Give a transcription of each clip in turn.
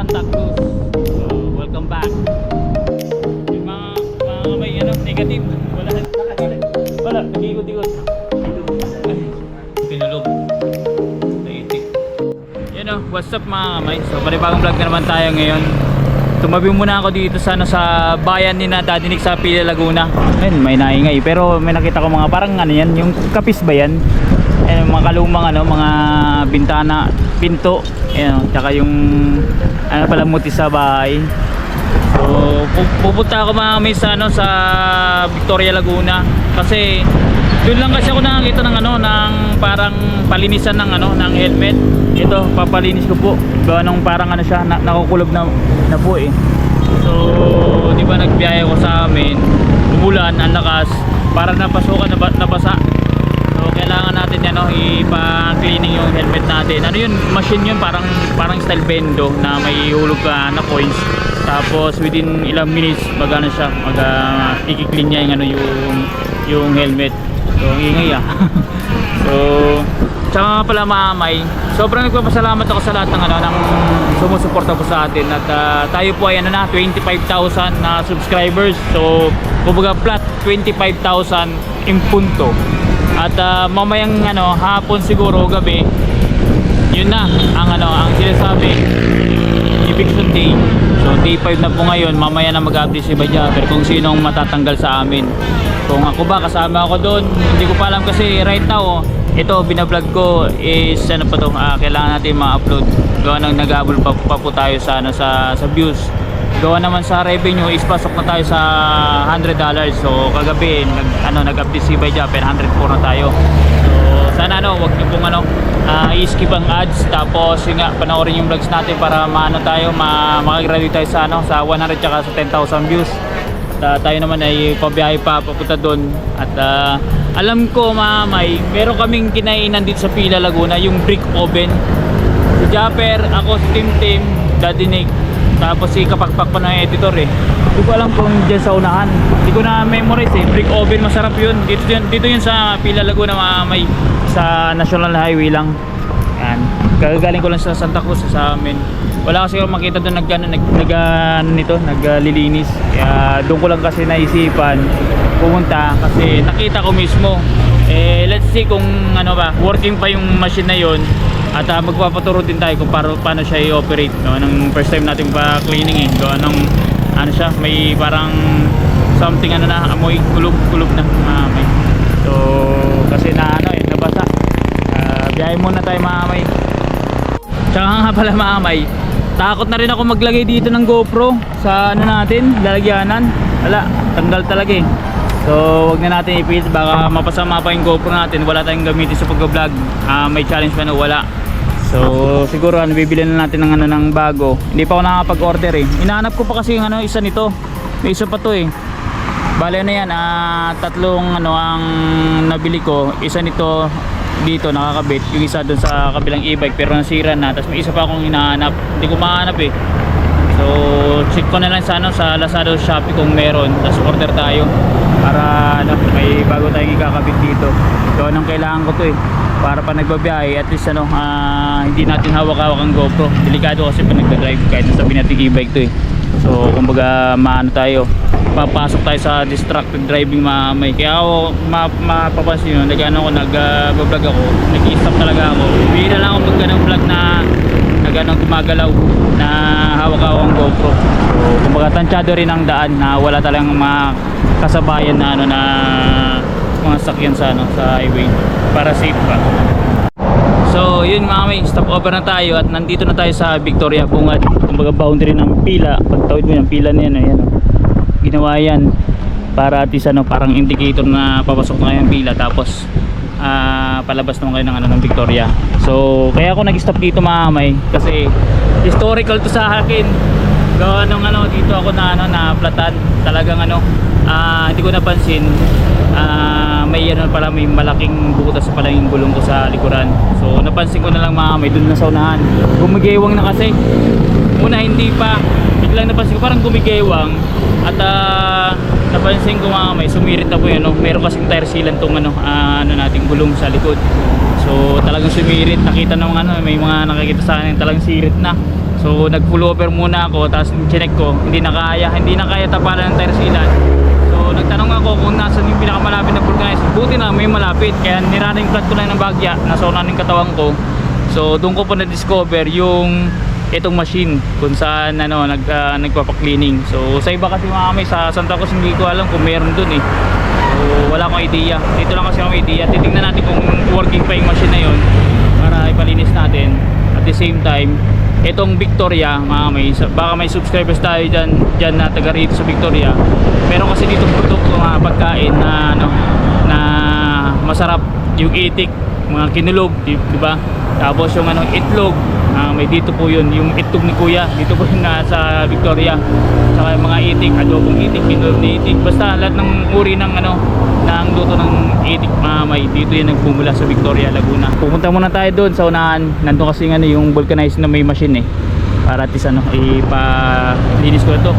Santa Cruz. So, welcome back. Yung mga may negative. Wala, nag-ikot-ikot. Pinulog. Naitik. Yan o, what's up mga kamay? So, panibagong vlog na naman tayo ngayon. Tumabi muna ako dito sa bayan ni na Dadinig sa Pila, Laguna. Ayun, may naingay. Pero may nakita ko mga parang ano yan, yung kapis ba yan? Ayun, mga kalumang mga bintana, pinto. Ayun, tsaka yung palamuti sa bahay. So, pupunta ako mga kamay sa Victoria, Laguna. Kasi doon lang kasi ako nakakita ng parang palinisan ng helmet. Ito, papalinis ko po. Gawa nung parang siya, nakukulob na po eh. So, di ba nagbiyahe ko sa amin, umulan, ang lakas, para napasukan, nabasa. So, kailangan natin ipa-cleaning yung helmet natin. Ano yun? Machine yun, parang style bendo na may hulog ka na coins. Tapos, within ilang minutes, siya, i-clean niya yung helmet. So, ang ingay So, tsaka pala mamay, sobrang nagpapasalamat ako sa lahat ng sumusuporta po sa atin. At tayo po ay 25,000 na subscribers. So, kumbaga flat 25,000 in punto. At mamayang hapon siguro, gabi, yun na ang sinasabi, eviction day. So, day 5 na po ngayon. Mamaya na mag-update si Badyaper kung sinong matatanggal sa amin. Kung ako ba, kasama ako doon, hindi ko pa alam kasi right now, ito binablog ko is kailangan natin ma-upload. Gawa nang nag-abol pa po tayo sa views. Gawa naman sa revenue is pasok na tayo sa $100. So kagabi nag-update si Badyaper, 104 na tayo. So sana wag niyo pong i-skip ang ads, tapos yun nga, panoorin yung vlogs natin para makagraduate tayo sa 100 tsaka sa 10,000 views. Tayo naman ay pabiyahe pa papunta doon. At alam ko mamay, meron kaming kinainan dito sa Pila, Laguna, yung brick oven. Si Japper, ako, si Tim, Dadinig, tapos si Kapakpak pa ng editor eh. Hindi ko alam kung dyan sa unahan, hindi ko na memorize eh. Brick oven, masarap yun. Dito yun sa Pila, Laguna mamay, sa National Highway lang. Yan, kagagaling ko lang sa Santa Cruz sa amin. Wala kasi ako makita doon naglilinis. Kaya doon ko lang kasi naisipan pumunta kasi nakita ko mismo. Let's see kung working pa yung machine na yon. At magpapaturo din tayo kung paano siya i-operate. Nung first time natin pa cleaning eh. Siya, may parang something amoy kulub na. So kasi nabasa. Biyahe muna tayo mamay. Tsaka nga pala mamay, takot na rin ako maglagay dito ng GoPro sa natin, lalagyanan. Wala, tanggal talaga eh. So wag na natin ipit, baka mapasama pa yung GoPro natin, wala tayong gamitin sa pag-vlog. May challenge pa wala. So siguro bibili na natin ng bago. Hindi pa ako nakakapag-order eh. Inahanap ko pa kasi yung isa nito. May isa pa to eh. Bale yan, tatlong ang nabili ko. Isa nito dito nakakabit, yung isa doon sa kabilang e-bike pero nasira na. Tapos may isa pa akong hinahanap, hindi ko mahanap eh. So check ko na lang sa Lazada o Shopee kung meron, tapos order tayo para may bago tayong ikakabit dito. So anong kailangan ko to eh, para pa nagbabiyahe at least hindi natin hawak-hawak ang GoPro. Delikado kasi pa nagda-drive kahit sabihin natin e-bike to eh. So kumbaga tayo, papasok tayo sa distracted driving mamay. Kaya ako mapapansin nyo, nag-vlog ako, nag-i-stop talaga ako. Hindi na lang ako mag-vlog na gumagalaw na hawak-hawak ang GoPro. So kumbaga tansyado rin ang daan na wala talagang mga kasabayan na mga sakyan sa highway para safe pa. So yun mga may, stop over na tayo at nandito na tayo sa Victoria Bungad. Kumbaga boundary ng Pila. Pagtawid mo yung Pila na yan, ginawa yan para at least parang indicator na papasok na kayo ng Pila, tapos palabas naman kayo ng Victoria. So kaya ako nag-stop dito mga may, kasi historical to sa akin. Gawa nung dito ako na platan. Talagang hindi ko napansin, may may malaking butas pala yung gulong ko sa likuran. So napansin ko na lang may doon na sa unahan, gumigewang na kasi. Una hindi pa, biglang napansin ko parang gumigewang. At napansin ko may sumirit na po yun. Meron kasing tire sealant tong nating gulong sa likod. So talagang sumirit, nakita ng may mga nakikita sa akin talagang sirit na. So So nag full over muna ako, tapos chinek ko, hindi na kaya tapalan ng tire sealant. So nagtanong ako kung nasan yung pinakamalapit na vulcanizer. Buti na may malapit, kaya nirunning flat ko lang ng bagya, nasa unahan ng katawan ko. So doon ko pa na-discover yung itong machine kung saan nagpapa-cleaning. So sa iba kasi mga kamay, sa Santa Cruz hindi ko alam kung meron doon eh. So wala akong idea. Dito lang kasi akong idea. Titingnan natin kung working pa yung machine na yun para ipalinis natin. At the same time, itong Victoria, baka may subscribers tayo dyan na taga rito sa Victoria. Meron kasi dito produkto, mga pagkain na na masarap, yung itik, mga kinulog, di ba? Tapos yung itlog, may dito po yun, yung itlog ni Kuya, dito po yun sa Victoria. Saka yung mga itik, adobong itik, kinulog na itik, basta lahat ng uri ng ng luto ng itik, may dito yan nagpumula sa Victoria, Laguna. Pupunta muna tayo doon sa unahan. Nandun kasi yung vulcanizer na may machine para at least ipalinis ko ito.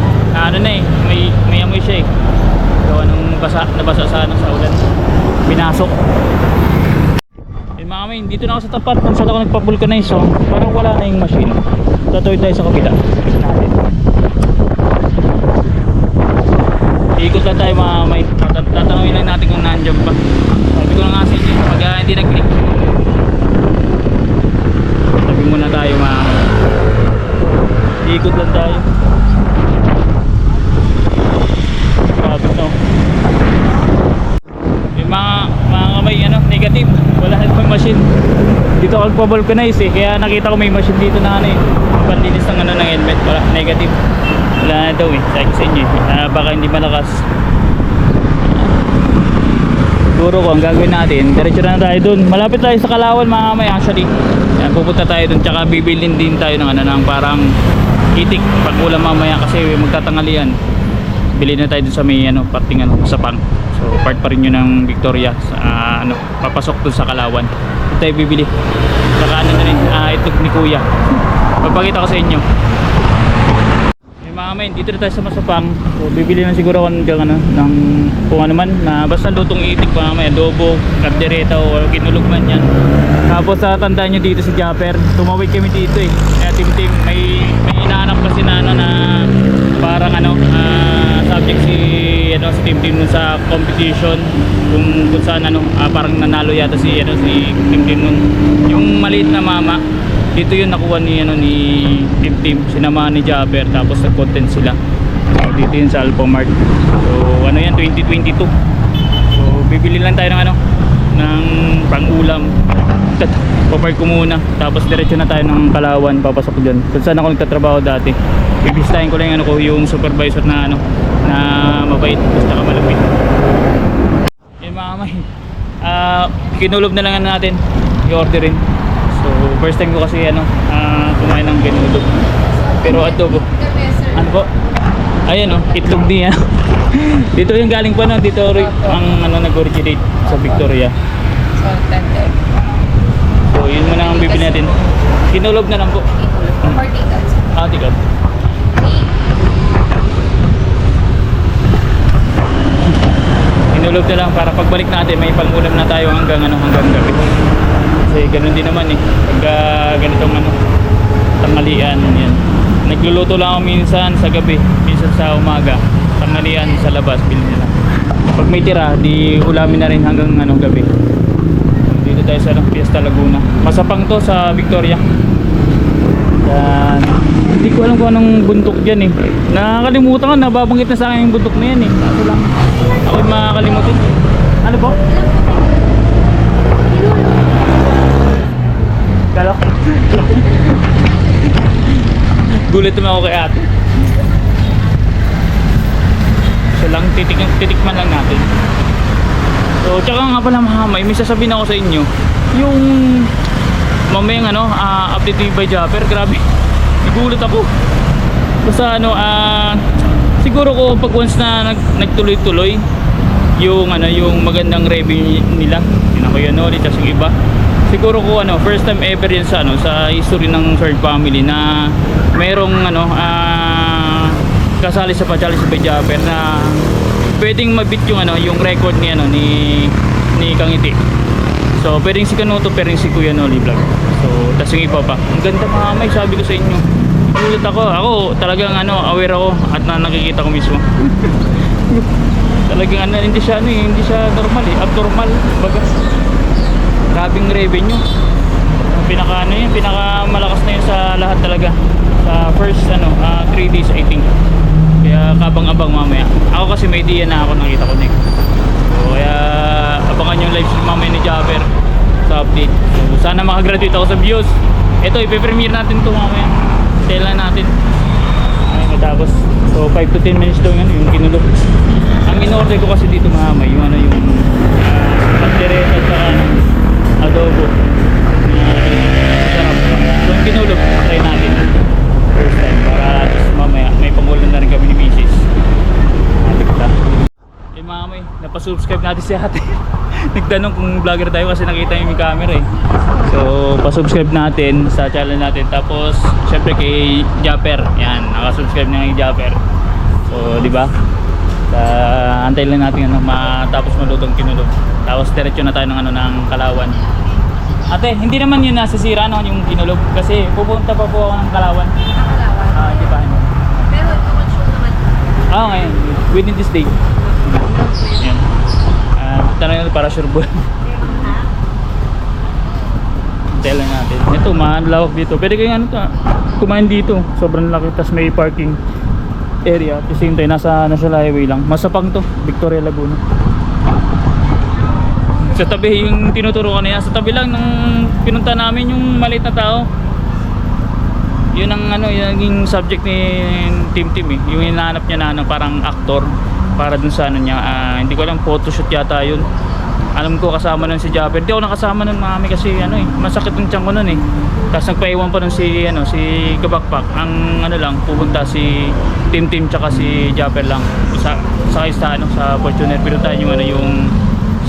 May amoy siya so nabasa sa ulan, pinasok. Mga kamay, dito na ako sa tapat kung saan ako nagpa-vulcanize. So parang wala na yung machine. Tatuloy tayo sa kabila natin. Ikot lang tayo mga kamay. Tatanungin lang natin kung nandiyan pa. Sabi ko na nga sa inyo, pag hindi nag-click, sabi muna tayo mga kamay. Ikot lang tayo. Kapit no. Yung mga kamay, negative. Wala na machine. Dito ako nagpa-vulcanize kaya nakita ko may machine dito na panlinis ng ng helmet. Wala, negative. Wala na daw sabi sa inyo baka hindi malakas. Siguro ko ang gagawin natin, diretso na tayo dun. Malapit tayo sa Kalawan mga kamay actually. Yan, pupunta tayo dun, tsaka bibilin din tayo ng parang itik pag ulam mamaya kasi magtatangalian. Bilhin na tayo dun sa may parting Sapang. So part pa rin yun ng Victoria sa papasok dun sa Kalawan. Ito tayo bibili. Saka na rin itlog ni Kuya. Papakita ko sa inyo. Mga men, dito na tayo sa Masapang. So bibili na siguro ako ng kung ano man na basta lutong itik mga men, adobo, kaldereta o kinulog man yan. Tapos tandaan nyo dito si Japper, tumawid kami dito kaya tim may inaanap kasi na parang subject si Tim nun sa competition kung saan parang nanalo yata si Tim nun. Yung maliit na mama dito yun nakuha ni Tim, sinamahan ni Japper, tapos nag-content sila. So dito yun sa Alphamart. So yan 2022. So bibili lang tayo ng pang-ulam. Papark ko muna, tapos diretso na tayo ng Kalawan, papasok ko dyan kung saan ako nagtatrabaho dati. Bibisitahin ko lang yung supervisor na mabait, basta ka malapit. Yun mga kamay, kinulob na lang natin i-orderin. So first time ko kasi kumain ng kinulob, pero adobo ano po, ayan itlog niya. Dito yung galing pa dito ang nag-originate sa Victoria. So tender. So yun muna ang bibili natin. Kinulob na lang po. For tickets. Ticket. Kinulob na lang para pagbalik natin may pang-ulam na tayo hanggang gabi. Kasi ganun din naman pag ganitong tanghalian yan. Nagluluto lang ako minsan sa gabi, minsan sa umaga. Tanghalian sa labas bilhin nila. Pag may tira, di ulamin na rin hanggang gabi. Dito tayo sa Fiesta Laguna. Masapang to sa Victoria. Yan. Hindi ko alam kung anong bundok dyan Nakakalimutan ko, nababanggit na sa akin yung bundok na yan Kaso lang, ako'y makakalimutin. Ano po? Kala ko. Gulit naman ako kay ate. So lang, titikman lang natin. So, tsaka nga pala may sasabihin ako sa inyo. Yung mamayang update by Japper, grabe. Nagulat ako. Basta siguro ko pag once na nagtuloy-tuloy yung magandang revenue nila. Tinan ko yan ulit sa iba. Siguro ko first time ever yan sa history ng third family na merong kasali sa pa-challenge by Japper na pwedeng mabit yung record ni Kangiti. So pwedeng si Kanuto, pwedeng si Kuya Noli Vlog. So tas yung iba pa, ang ganda mga kamay, sabi ko sa inyo. nagulat ako. Ako talagang aware ako at nakikita ko mismo. Talagang hindi siya hindi siya normal eh, abnormal. Baga, grabing revenue. Pinaka malakas na yun sa lahat talaga. Sa first 3 days I think. Kaya kabang-abang mamaya. Ako kasi may idea na ako nakita ko Nick. So kaya abangan yung live stream mamaya ni Japper sa update. So sana makagraduate ako sa views. Ito ipe-premiere natin to mamaya. Tell na natin. Ay matapos. So 5 to 10 minutes daw yung kinulog. Ang in-order ko kasi dito mamaya yung yung pandereta at saka adobo. Sarap. So yung kinulog, try natin. First time para mamaya may pangulan na rin kami ni Mrs. Eh mamay, napasubscribe natin si ate. Nagtanong kung vlogger tayo kasi nakita yung camera eh. So pasubscribe natin sa channel natin. Tapos syempre kay Japper. Yan, nakasubscribe na kay Japper. So di ba? Antay lang natin matapos malutong kinulog. Tapos diretso na tayo ng Kalawan. Ate, hindi naman yun nasisira yung kinulog kasi pupunta pa po ako ng Kalawan. Nakalawan. Di ba? Pero itumansyon naman. Ngayon, within this day. Yan. Tanong para sure ball. Antay lang natin. Ito, malawak dito. Pwede kayong kumain dito. Sobrang laki. Tapos may parking area. At the same time, nasa highway lang. Masapang to, Victoria Laguna. Sa tabi yung tinuturo ko na yan. Sa tabi lang nung pinunta namin yung maliit na tao. Yun ang yung naging subject ni Tim eh. Yung hinahanap niya na parang actor para dun sa niya. Hindi ko alam, photoshoot yata yun. Alam ko kasama nun si Japper. Hindi ako nakasama nun mami kasi masakit yung tiyan ko nun eh. Tapos nagpaiwan pa nun si Kabakpak. Ang lang pupunta si Tim tsaka si Japper lang. Sa Fortuner pinuntahan yung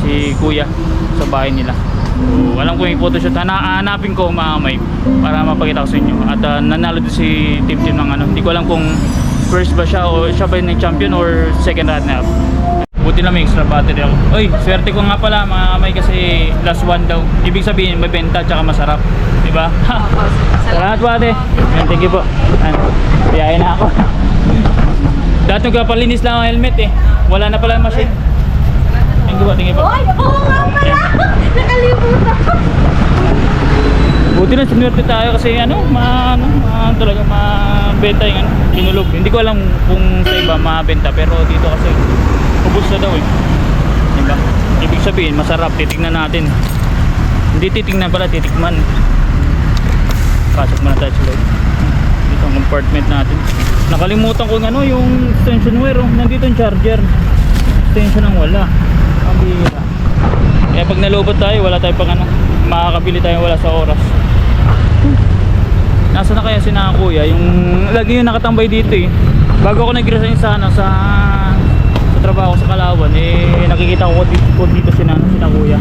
si Kuya sa bahay nila. So, alam ko yung photoshoot. Hanapin ko mamay para mapakita ko sa inyo. At nanalo din si Tim ng hindi ko alam kung first ba siya o siya ba yung champion or second runner up. Buti na may extra battery ako. Uy, swerte ko nga pala mamay kasi last one daw. Ibig sabihin may benta tsaka masarap. Diba? Salamat po ate. Thank you po. Biyahin na ako. Dati nagpapalinis lang ang helmet eh. Wala na pala machine. Thank you po. Oy, oo nga pala! Nakalimutan ko! Buti na sinwerte tayo kasi talaga mabenta yung kinulog. Hindi ko alam kung sa iba mabenta pero dito kasi ubos na daw eh. Diba? Ibig sabihin masarap, titignan natin. Hindi titignan pala, titikman. Pasok muna tayo sa loob. Dito ang compartment natin. Nakalimutan ko yung extension wire nandito yung charger. Extension ang wala. Ang bihira. Kaya pag nalubot tayo, wala tayo pang makakabili tayo wala sa oras. Nasa na kaya si Kuya? Yung lagi yung nakatambay dito eh. Bago ako nag-resign sa trabaho sa Kalawan nakikita ko dito si Kuya.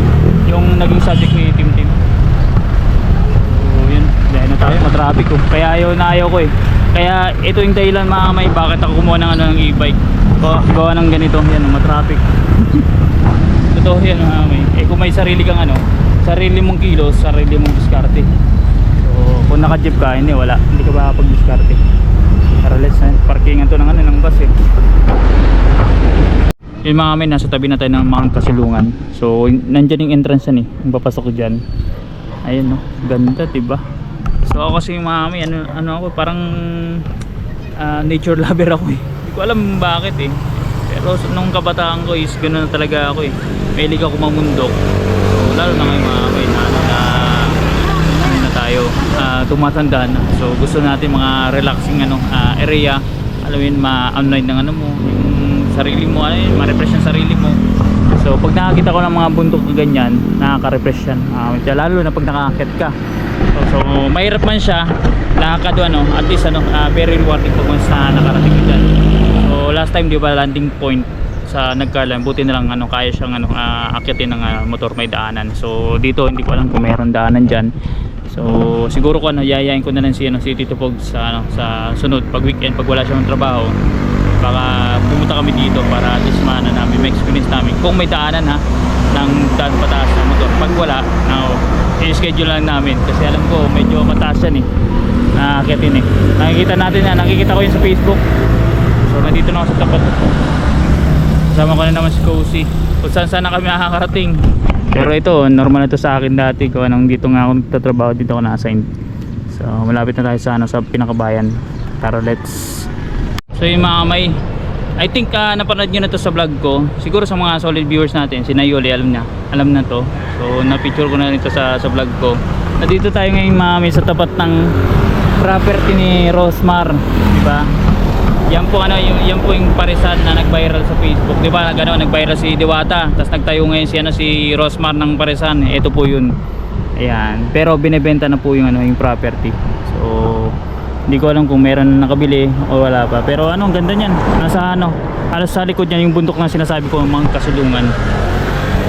Yung naging subject ni Tim. So yun, dahil na tayo, matraffic ko. Kaya ayaw ko eh. Kaya ito yung dahilan mamay bakit ako kumuha ng e-bike. Gawa ng ganito, yan, matraffic. Totoo yan mamay. Kung may sarili kang sarili mong kilos, sarili mong diskarte. So kung naka-jeep ka, hindi ka makakapag-diskarte. Tara, let's parkingan to ng bus eh. Yung mga kami, nasa tabi na tayo ng Mount Kasilungan. So nandyan yung entrance yan eh, yung papasok ko dyan. Ayun ganda diba? So ako kasi yung mga kami, ako parang nature lover ako eh. Hindi ko alam bakit eh. Pero nung kabataan ko is ganoon na talaga ako eh. Mahilig ako mamundok. So lalo na ngayon mga kami na tayo tumatanda na. So gusto natin mga relaxing area. Alam mo yun, ma-unwind ng mo, yung sarili mo, ma-refresh yung sarili mo. So pag nakakita ko ng mga bundok na ganyan, nakaka-refresh yan. Lalo na pag nakakakit ka. So mahirap man siya, nakakado at least very rewarding pag once na nakarating ka dyan. So last time di ba landing point sa Nagcarlan, buti na lang kaya siyang akyatin ng motor, may daanan. So dito hindi ko alam kung mayroon daanan dyan. So siguro ko yayain ko na lang si Tito Pog sa sunod pag weekend, pag wala siyang trabaho, baka pumunta kami dito para at least namin may experience namin kung may daanan ng daan pataas na motor. Pag wala, i-schedule lang namin kasi alam ko medyo mataas yan eh. Nakakyatin eh. Nakikita natin yan, nakikita ko yun sa Facebook. So nandito na ako sa tapat. Kasama ko na naman si Cozy. Kung saan saan na kami nakakarating. Pero ito, normal na ito sa akin dati. Gawa nang dito nga ako nagtatrabaho, dito ako na-assign. So malapit na tayo sa, sa pinakabayan. Tara, let's. So yung mga kamay, I think napanood nyo na to sa vlog ko. Siguro sa mga solid viewers natin, si Nayoli alam na to. So na-picture ko na rin ito sa vlog ko. Nandito tayo ngayon mga kamay sa tapat ng property ni Rosmar, di ba? Yan po yan po yung parisan na nag-viral sa Facebook, di ba? Nag-viral si Diwata, tapos nagtayo ngayon si Rosmar ng parisan. Ito po yun. Ayan, pero binebenta na po yung yung property. So hindi ko alam kung meron na nakabili o wala pa. Pero ang ganda niyan. Nasa halos sa likod niyan yung bundok na sinasabi ko, mga kasulungan.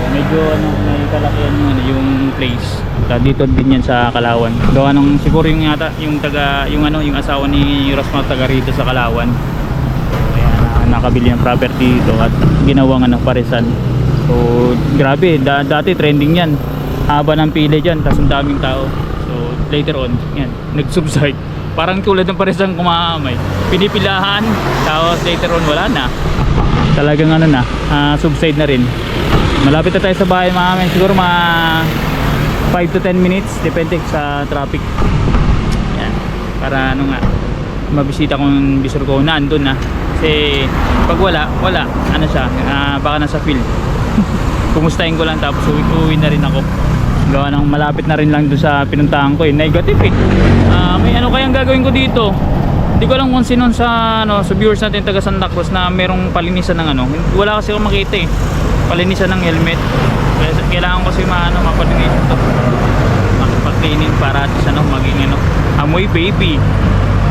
Medyo may kalakihan yung place. Dito din yan sa Kalawan. Gawa nung siguro yung yata yung asawa ni Rosmar taga rito sa Kalawan. Kaya nakabili ng property dito at ginawang parisan. So grabe, dati trending yan. Haba ng pila diyan, tapos ang daming tao. So later on, yan, nag-subside. Parang tulad ng parisang kumamay. Pinipilahan, tapos later on wala na. Talagang subside na rin. Malapit na tayo sa bahay mga amin. Siguro mga 5 to 10 minutes, depende sa traffic. Yan. Para mabisita kong bisor ko na andun na. Kasi pag wala siya, baka nasa field. Kumustahin ko lang tapos uwi na rin ako. Gawa ng malapit na rin lang doon sa pinuntahan ko negative eh. May kayang gagawin ko dito. Hindi ko alam kung sino sa viewers natin taga Santa Cruz na merong palinisan ng wala kasi akong makita eh. Palinisan ng helmet. Kailangan ko kasi mapalinis ito. Makapag-cleaning para at least maging amoy baby.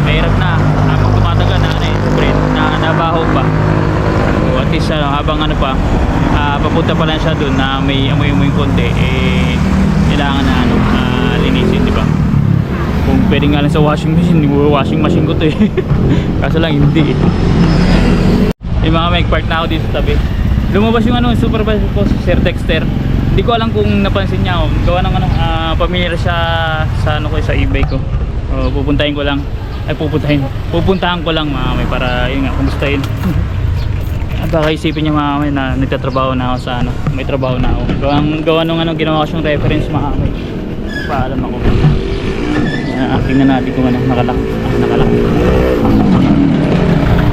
Mahirap na. Habang tumataga na nabaho pa. So at least habang papunta pa lang siya doon na may amoy-amoy konti kailangan na linisin, di ba? Kung pwede nga lang sa washing machine ko to eh. Kaso lang hindi eh. Yung mga mag-park na ako dito sa tabi. Lumabas yung supervisor ko, Sir Dexter. Hindi ko alam kung napansin niya ako. Gawa ng pamilyar siya sa sa eBay ko. Pupuntahan ko lang mga may para yun nga, kumustahin. At baka isipin niya mga may na nagtatrabaho na ako sa may trabaho na ako. Gawa nung ginawa ko siyang reference mga may. Paalam ako. Tingnan natin kung nakalak.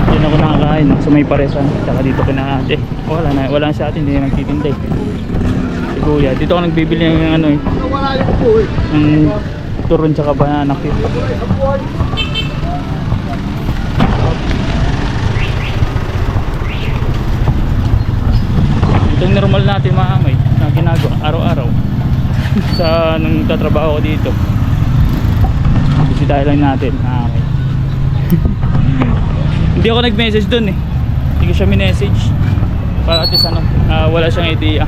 Diyan ako nakakain sa may paresan. Tsaka dito kina ate. Wala sa atin, hindi na nagtitinda eh. Si Kuya, dito ako nagbibili ng Wala yung po eh. turon tsaka banana cue. Itong normal natin mga may na ginagawa araw-araw sa nung tatrabaho ko dito. Bisitahin lang natin mga may. Hindi ako nag-message dun eh. Hindi ko siya minessage para at least wala siyang idea.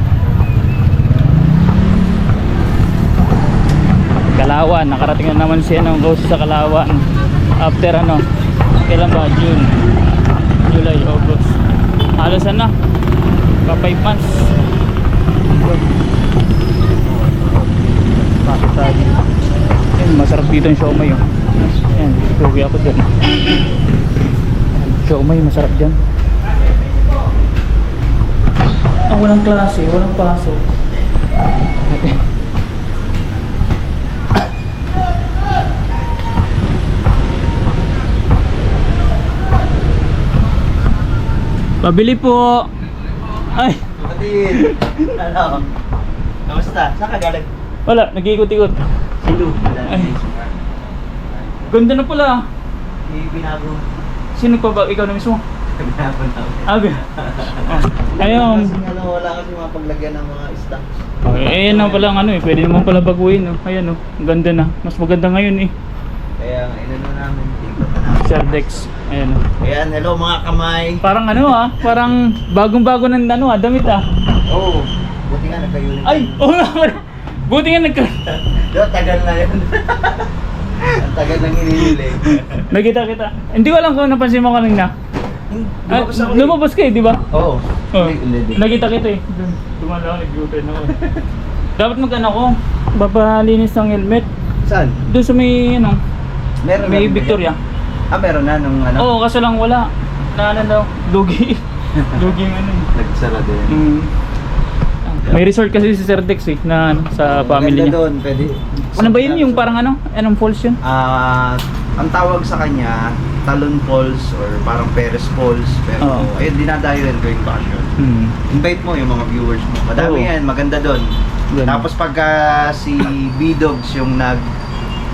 Kalawan, nakarating na naman siya ng Cozy sa Kalawan. After kailan ba? June, July, August. Halos pa 5 months. Bakit tayo? Yan, masarap dito yung siomay oh. Yan, tugi ako dyan. Siomay, masarap dyan. Walang klase, walang pasok. Pabili po. Ay. Kapatid. Kamusta? Saan ka galing? Wala, nag-iikot-ikot. Sino? Ay. Ganda na pala. Binago. Sino pa ba? Ikaw na mismo? Binago na ako. Abi. Ayun. Kasi wala kasi mga paglagyan ng mga stocks. Okay, na pala pwede naman pala baguhin Ayan ang ganda na. Mas maganda ngayon eh. Kaya inano namin, tingnan na namin. Sir Dex. Ayan Ayan, hello mga kamay. Parang parang bagong-bago ng damit Oo. Buti nga nagka-uniform. Ay! Oo nga pala. Buti nga Tagal na yun. Ang tagal nang hinihili. Nakita. Hindi ko alam kung napansin mo kanina. Lumabas ka di ba? Oo. Nakita kita eh. Dumala ako, nag-U-turn ako. Dapat ko. Papalinis ng helmet. Saan? Doon sa may Meron May na rin ba Victoria. yan? Ah, meron na nung ano? Oo, kaso lang wala. Na ano daw, dugi. Dugi yung ano. Nagsara din. Mm. May resort kasi si Sir Dex eh, na ano, sa family Maganda niya. doon, pwede. Ano ba yun? Yung parang ano? Anong falls yun? Ang tawag sa kanya, Talon Falls or parang Perez Falls. Pero Oo. ayun, dinadayo yun going bakasyon. Hmm. Invite mo yung mga viewers mo. Madami Oo. yan, maganda doon. Ganda. Tapos pagka si B-Dogs yung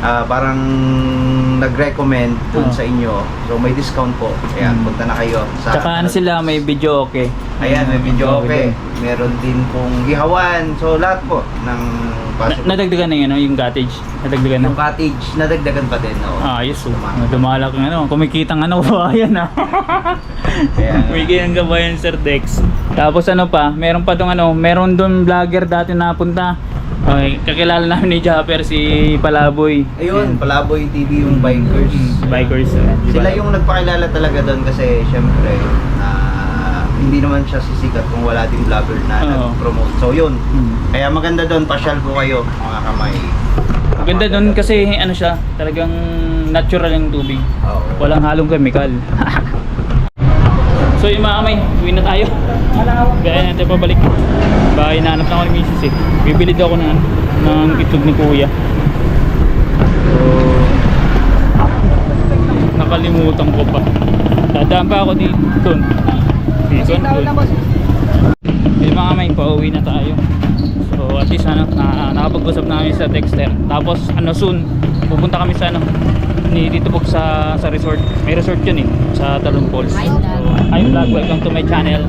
parang nag-recommend dun Oo. sa inyo, so may discount po. Ayan, Hmm. punta na kayo. Tsaka ano sila, may video okay. Ayan, may video okay. doon. Meron din pong ihawan. So lahat po ng possible. Nadagdagan na yun, ano, yung cottage. Nadagdagan na. Yung cottage, nadagdagan pa din. No? Ah, yes. Dumalak ng ano. Kumikitang ano, bayan ah. Kaya, Kumikitang kabayan, Sir Dex. Tapos ano pa, meron pa dong ano, meron doon vlogger dati napunta. Okay, kakilala namin ni Japper si Palaboy. ayun, Palaboy TV yung bikers. Bikers. Sila yung nagpakilala talaga doon kasi syempre hindi naman siya sisikat kung wala din vlogger na Oo. nag-promote. So yun. Hmm. Kaya maganda doon, pasyal po kayo mga kamay. Maganda doon kasi ano siya, talagang natural yung tubig. Oo. Walang halong chemical. So yung mga kamay, uwi na tayo. Gaya natin pabalik. Bahay na hanap na ako ni Mrs. eh. Bibili daw ako ng itlog ni Kuya. So, nakalimutan ko pa. Dadaan pa ako dito. Doon. Yung mga kamay, pauwi na tayo. So at least ano, nakapag-usap na kami sa Dexter. Tapos ano soon, pupunta kami sa ano, dito po sa resort. May resort yun eh, sa Talon Falls. Hi, So, vlog. hi vlog, welcome to my channel.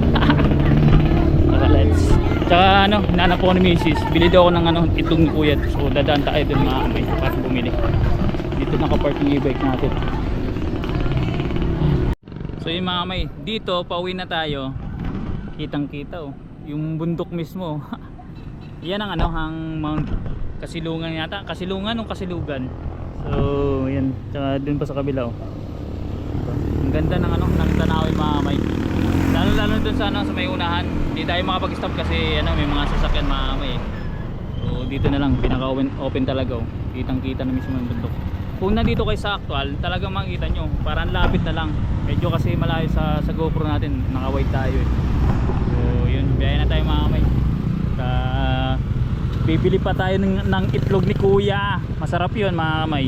Let's. Tsaka ano, hinanap ko ni Mrs. Bili daw ako ng ano, itlog ni Kuya. So dadaan tayo dun mga kamay para bumili. Dito nakapark yung e-bike natin. So yung mga kamay, dito pauwi na tayo. Kitang kita oh, yung bundok mismo. Yan ang ano, ang Mount Kasilungan yata, Kasilungan o Kasilugan. So yan, tsaka dun pa sa kabila oh. Ang ganda ng ano, ng tanawin mga kamay. Lalo dun sa ano, sa may unahan. Hindi tayo makapag-stop kasi ano, may mga sasakyan mga kamay eh. So dito na lang, pinaka-open talaga oh. Kitang-kita na mismo yung bundok. Kung nandito kayo sa actual, talagang makikita nyo, parang lapit na lang. Medyo kasi malayo sa GoPro natin, naka-wide tayo eh. So yun, biyahe na tayo mga kamay. Bibili pa tayo ng itlog ni Kuya. Masarap yun mga kamay.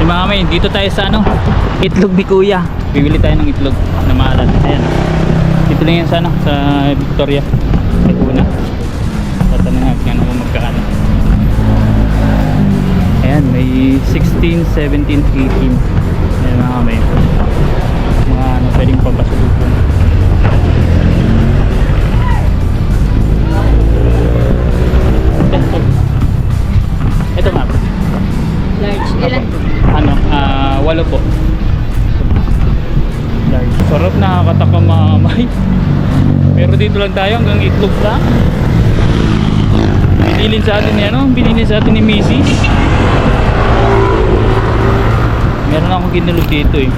Mga kamay, dito tayo sa ano, itlog ni Kuya. Bibili tayo ng itlog na maalat. Ayan. Dito lang yan sa ano, sa Victoria. Ay una. Tatanong natin ano kung magkano. Ayan, may 16, 17, 18. Ayan mga kamay. Mga ano, pwedeng papasulupon. Ito nga. Large. Ilan? Ano, 8 po. Large. Sarap, nakakatakam mga kamay. Pero dito lang tayo hanggang itlog lang. Binilin sa atin ni ano, binilin sa atin ni Mrs. Meron akong ginulog dito eh.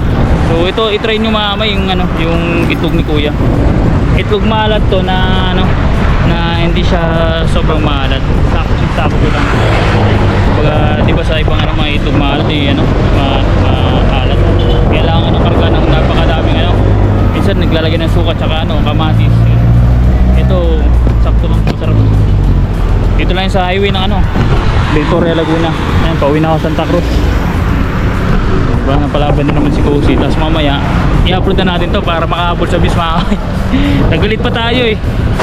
So ito, i-try nyo mga kamay yung ano, yung itlog ni Kuya. Itlog maalat to na ano, na hindi siya sobrang maalat. Sakto lang. Kumbaga, di ba sa ibang ano, mga itlog maalat eh, ano, maalat. Kailangan ano, karga ng napakadaming ano. Minsan naglalagay ng suka tsaka ano, kamatis. Ito, sakto lang, masarap. Dito lang sa highway ng ano, Victoria Laguna. Ayan, pauwi na ako Santa Cruz. Diba, napalaban din naman si Cozy. Tapos mamaya, i-upload na natin to para makahabol sa bis mga kamay. Nagulit pa tayo eh.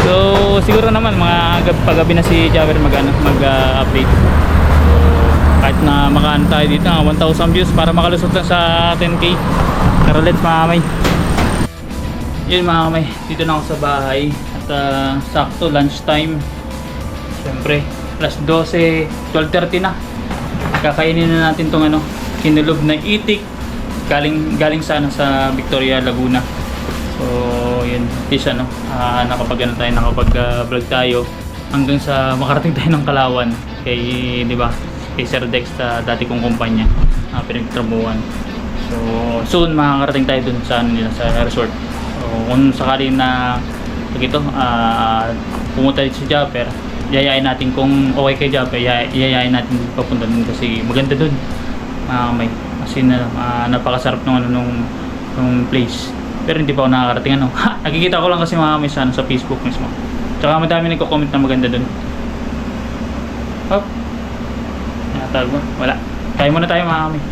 So, siguro naman mga paggabi na si Javer mag-update. Kahit na makaan tayo dito, 1,000 views para makalusot lang sa 10k. Tara, let's mga kamay. Yun mga kamay, dito na ako sa bahay. At sakto, lunchtime. Siyempre, plus 12, 12:30 na. Kakainin na natin tong ano, kinulob na itik galing sa ano, sa Victoria Laguna. So yun, at least ano, nakapag-vlog tayo. hanggang sa makarating tayo ng Kalawan kay, di ba, kay Sir Dex, dati kong kumpanya, pinagtrabuhan. So soon makakarating tayo dun sa ano nila, sa resort. So kung sakali na pumunta dito si Japper, yayain natin kung okay kay Japper, yayain natin papunta dun kasi maganda dun, mga kamay. Kasi napakasarap nung place. Pero hindi pa ako nakakarating ano. Nakikita ko lang kasi mga kamay sa Facebook mismo. Tsaka madami nagko-comment na maganda dun. Hop. Natawag ba? Wala. Kaya muna tayo mga kamay.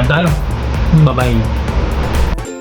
Tayo. Bye-bye.